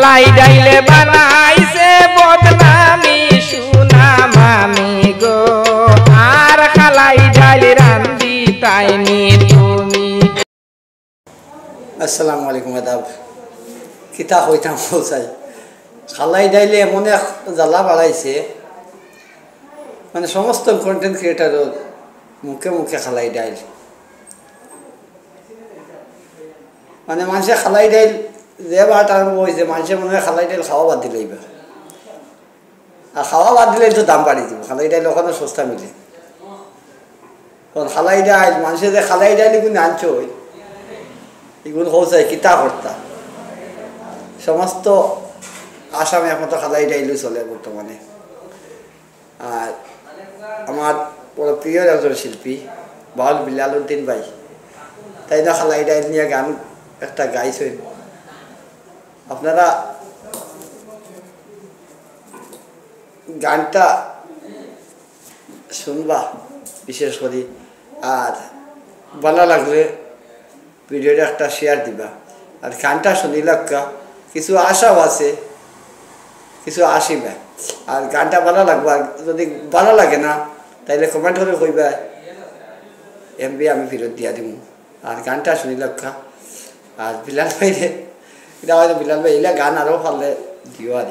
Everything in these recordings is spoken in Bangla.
খালাই ডাইলে বানাইছে বদনামি সোনা মামি গো আর খালাই ডাইল রান্ধি তাইনি তুমি। আসসালামু আলাইকুম আদাব কিতা হইতাম চাই খালাই ডাইলে এমন এক জ্বালা বাড়াইছে মানে সমস্ত কন্টেন্ট ক্রিয়েটারের মুখে মুখে খালাই ডাইল মানে মানুষে খালাই ডাইল যে বাট আরম্ভ হয়েছে মানুষের মনে হয় খালাই ডাইল খাওয়া বাদ দিলেই বা আর খাওয়া বাদ দিলে তো দাম বাড়িয়ে দিব খালাই ডাইল ওখানে সস্তা মিলে কারণ খালাই ডাইল মানুষের যে খালাই ডাইল এগুলো আনছো এগুলো হচ্ছে কিতা কর্তা সমস্ত আসামে একমাত্র খালাই ডাইলও চলে বর্তমানে। আর আমার বড় প্রিয় একজন শিল্পী বাউল বিলালউদ্দিন ভাই তাই না খালাই ডাইল নিয়ে গান একটা গাইছেন আপনারা গানটা শুনবা বিশেষ করে আর ভালো লাগলে ভিডিওটা একটা শেয়ার দিবা আর গানটা শুনিলাক্কা কিছু আশাও আছে কিছু আসিবা আর গানটা ভালো লাগবে আর যদি ভালো লাগে না তাইলে কমেন্ট করে কইবা এমবি আমি ফেরত দিয়া দিব আর গানটা শুনিলাক্কা আর বিলাল ভাই এটা হয়তো বিলাল ভাই এগুলা গান আরও ভালো দিও আর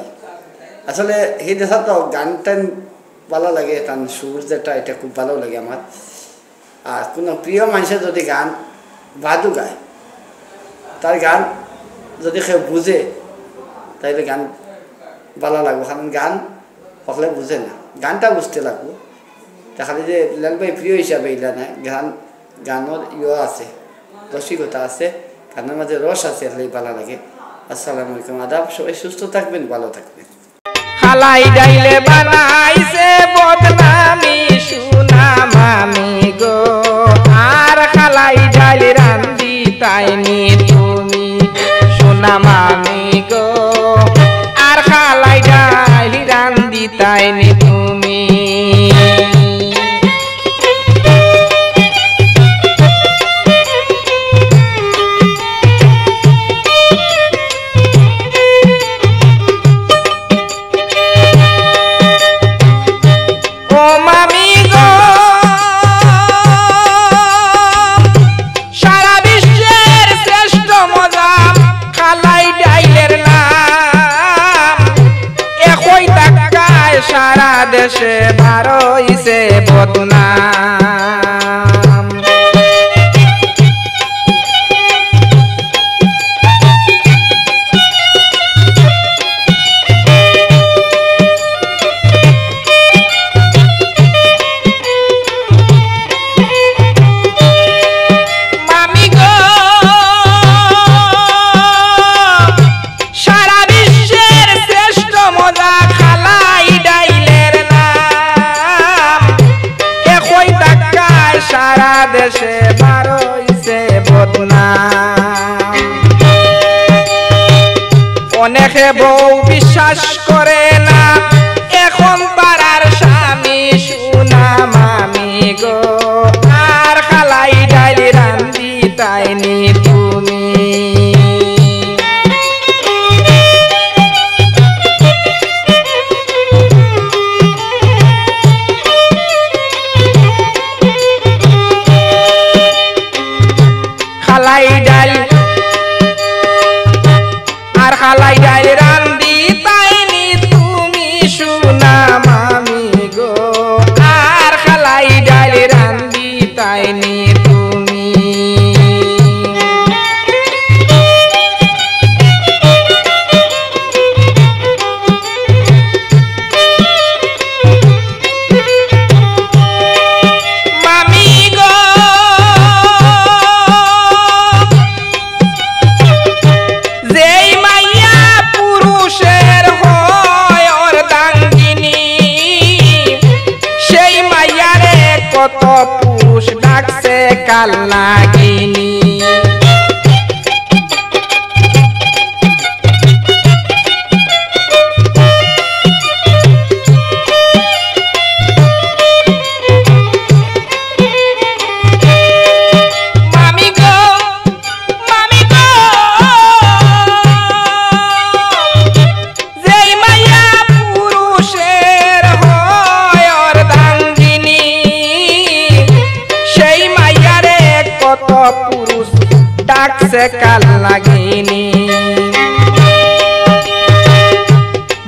আসলে সেই দেখা তো গান টান ভালো লাগে তার সুর যেটা এটা খুব ভালো লাগে আমার। আর কোনো প্রিয় মানুষের যদি গান বাদু গায় তার গান যদি কেউ বুঝে তাইলে গান ভালো লাগবে কারণ গান সকলে বুঝে না গানটা বুঝতে লাগবো দেখালে যে বিলাল ভাই প্রিয় হিসাবে এগুলা নাই গানের ইয়ে আছে রসিকতা আছে গানের মাঝে রস আছে এগুলো ভালো লাগে। আসসালামু আলাইকুম আদাব সবাই সুস্থ থাকবেন ভালো থাকবেন। খালাই ডাইলে বানাইছে বদনামি সোনা মামি গো আর খালাই ডাইল রান্ধি তাইনি তুমি সোনা মামি গো আর খালাই ডাইল রান্ধি তাইনি তুমি। সারা দেশে বারইছে বদনাম মামি গো সারা বিশ্বের শ্রেষ্ঠ মজা খালাই সারা দেশে বারইছে বদনাম অনেকে বউ বিশ্বাস করে না এখন পাড়ার স্বামী সোনা মামি গো আর খালাই ডাইল রান্ধি তাইনি তুমি। খালাই ডাইল আর খালাই ডাইল রান্ধি তাইনি তুমি সোনা মামি গো আর খালাই ডাইল রান্ধি তাইনি তুমি। কত পুষ ডাকছে কাল নাগিনী আছে কাল লাগিনি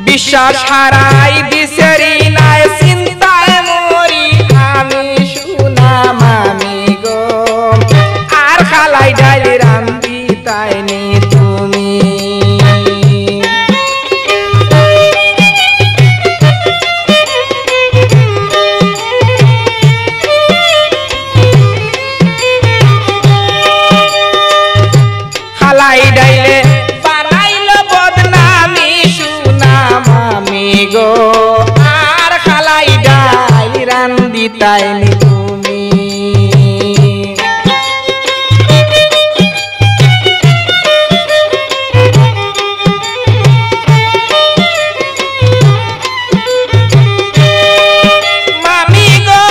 বিশ্বাস হারাই দিশেরি নাই চিন্তায় মরি আমি শুনাম আমি গো আর খালাই ডাইল রান্দি তাইনি তুমি খালাই ডাইলে বানাইলো বদনামি শুনাম আমি গো আর খালাই ডাইল রান্দি তাইনি তুমি মামি গো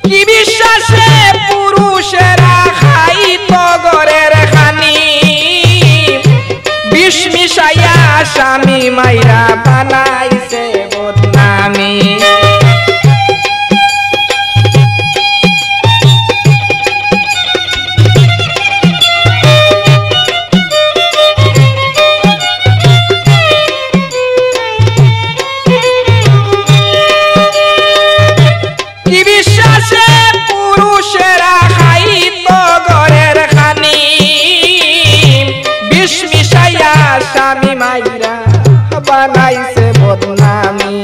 কি বিশ্বাসে পুরুষেরা খাই তো ঘরের খানি বিষ মিশাইয়া স্বামী মাইরা বানাইছে বদনামি কি বিশ্বাসে পুরুষেরা খাই তো ঘরের খানি বিষ মিশাইয়া স্বামী মাইরা বানাইছে বদনামি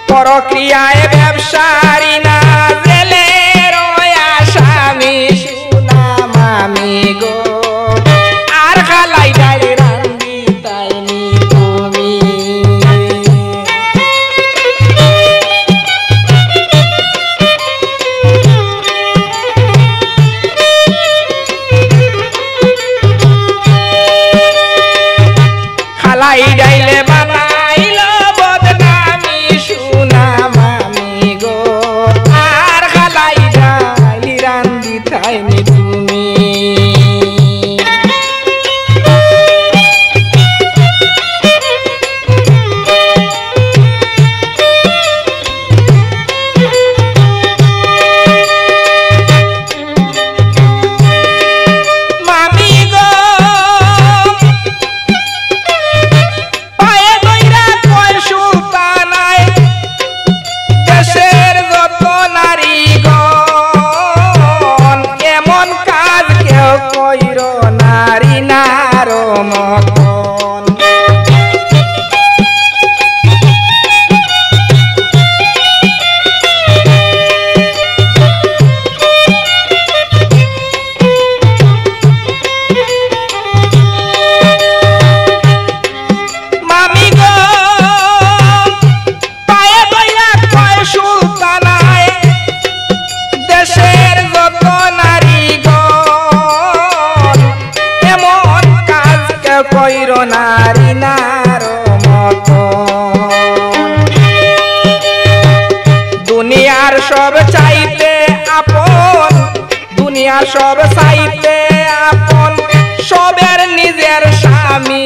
পরক্রিয়ায় ব্যবসারি না জেলের আসামি শুনাম আমি গো আর খালাই ডাইল রান্দি তাইনি তুমি খালাই ডাইলে বানাইলো বদনামি শুনাম আমি গো আর খালাই ডাইল রান্দি তাইনি তুমি মামি গো পায়ে দইরা কয় সুলতানায় দেশের যত নারীগণ এমন কাজ কেউ কইর নারী নার মতন মামি গো পায়ে দইরা কয় সুলতানায় দেশের যত নারীগণ এমন কাজ কেউ কইর নারী নার মতন দুনিয়ার সব চাইতে আপন দুনিয়ার সব চাইতে আপন সবের নিজের স্বামী